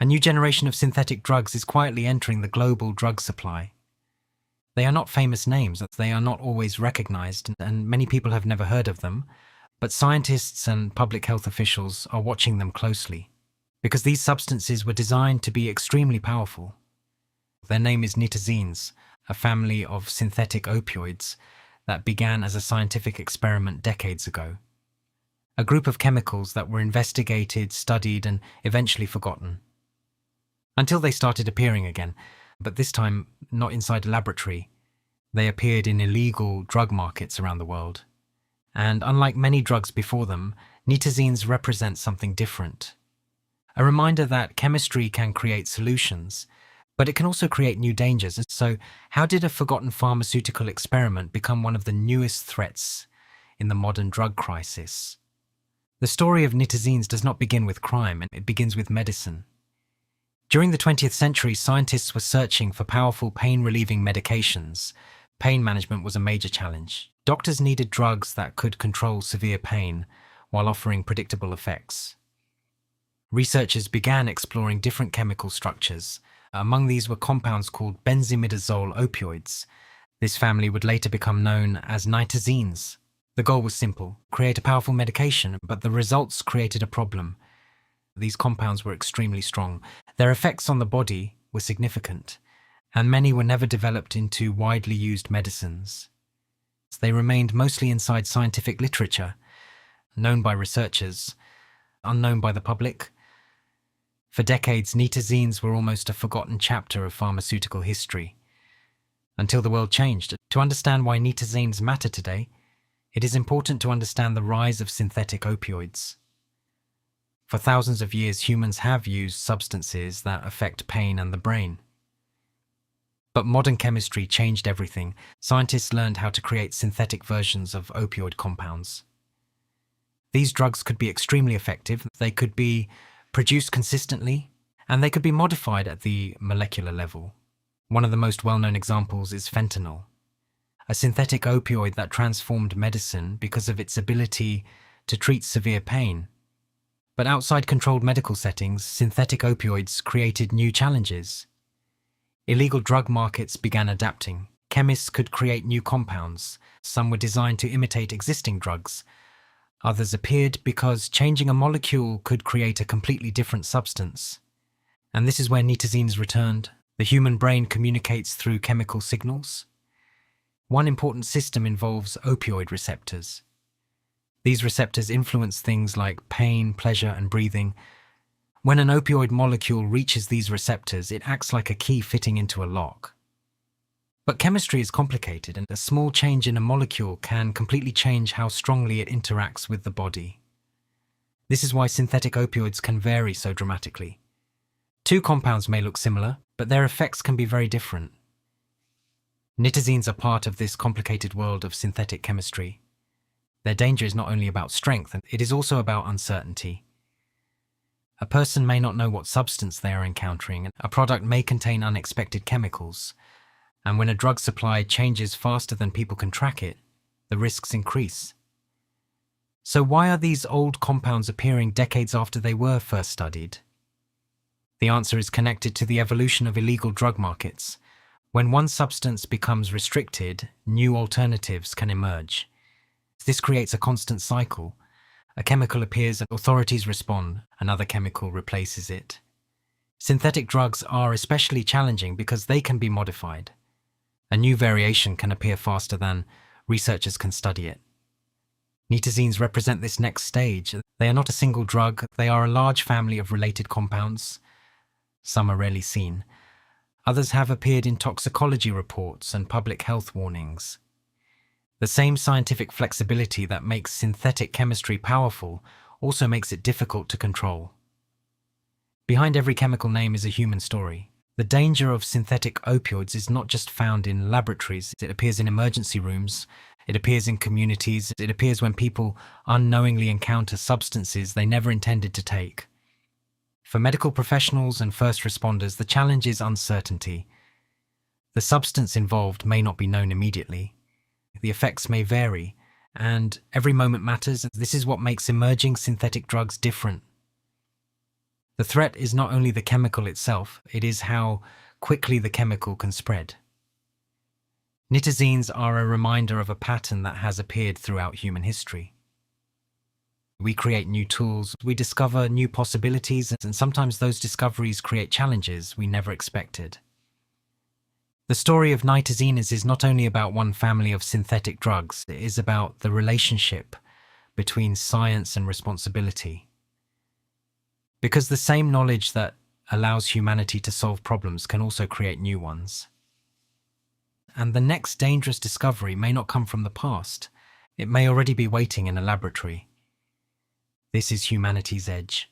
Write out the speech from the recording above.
A new generation of synthetic drugs is quietly entering the global drug supply. They are not famous names, they are not always recognized, and many people have never heard of them, but scientists and public health officials are watching them closely, because these substances were designed to be extremely powerful. Their name is Nitazenes, a family of synthetic opioids that began as a scientific experiment decades ago. A group of chemicals that were investigated, studied, and eventually forgotten. Until they started appearing again, but this time not inside a laboratory. They appeared in illegal drug markets around the world. And unlike many drugs before them, nitazenes represent something different. A reminder that chemistry can create solutions, but it can also create new dangers. So how did a forgotten pharmaceutical experiment become one of the newest threats in the modern drug crisis? The story of nitazenes does not begin with crime, it begins with medicine. During the 20th century, scientists were searching for powerful pain-relieving medications. Pain management was a major challenge. Doctors needed drugs that could control severe pain while offering predictable effects. Researchers began exploring different chemical structures. Among these were compounds called benzimidazole opioids. This family would later become known as nitazenes. The goal was simple: create a powerful medication, but the results created a problem. These compounds were extremely strong. Their effects on the body were significant, and many were never developed into widely used medicines. They remained mostly inside scientific literature, known by researchers, unknown by the public. For decades, nitazenes were almost a forgotten chapter of pharmaceutical history, until the world changed. To understand why nitazenes matter today, it is important to understand the rise of synthetic opioids. For thousands of years, humans have used substances that affect pain and the brain. But modern chemistry changed everything. Scientists learned how to create synthetic versions of opioid compounds. These drugs could be extremely effective, they could be produced consistently, and they could be modified at the molecular level. One of the most well-known examples is fentanyl, a synthetic opioid that transformed medicine because of its ability to treat severe pain. But outside controlled medical settings, synthetic opioids created new challenges. Illegal drug markets began adapting. Chemists could create new compounds. Some were designed to imitate existing drugs. Others appeared because changing a molecule could create a completely different substance. And this is where nitazenes returned. The human brain communicates through chemical signals. One important system involves opioid receptors. These receptors influence things like pain, pleasure, and breathing. When an opioid molecule reaches these receptors, it acts like a key fitting into a lock. But chemistry is complicated, and a small change in a molecule can completely change how strongly it interacts with the body. This is why synthetic opioids can vary so dramatically. Two compounds may look similar, but their effects can be very different. Nitazenes are part of this complicated world of synthetic chemistry. Their danger is not only about strength, it is also about uncertainty. A person may not know what substance they are encountering, and a product may contain unexpected chemicals. And when a drug supply changes faster than people can track it, the risks increase. So why are these old compounds appearing decades after they were first studied? The answer is connected to the evolution of illegal drug markets. When one substance becomes restricted, new alternatives can emerge. This creates a constant cycle. A chemical appears and authorities respond, another chemical replaces it. Synthetic drugs are especially challenging because they can be modified. A new variation can appear faster than researchers can study it. Nitazenes represent this next stage. They are not a single drug, they are a large family of related compounds. Some are rarely seen. Others have appeared in toxicology reports and public health warnings. The same scientific flexibility that makes synthetic chemistry powerful also makes it difficult to control. Behind every chemical name is a human story. The danger of synthetic opioids is not just found in laboratories. It appears in emergency rooms, it appears in communities, it appears when people unknowingly encounter substances they never intended to take. For medical professionals and first responders, the challenge is uncertainty. The substance involved may not be known immediately. The effects may vary, and every moment matters. This is what makes emerging synthetic drugs different. The threat is not only the chemical itself, it is how quickly the chemical can spread. Nitazenes are a reminder of a pattern that has appeared throughout human history. We create new tools, we discover new possibilities, and sometimes those discoveries create challenges we never expected. The story of Nitazenes is not only about one family of synthetic drugs, it is about the relationship between science and responsibility. Because the same knowledge that allows humanity to solve problems can also create new ones. And the next dangerous discovery may not come from the past. It may already be waiting in a laboratory. This is humanity's edge.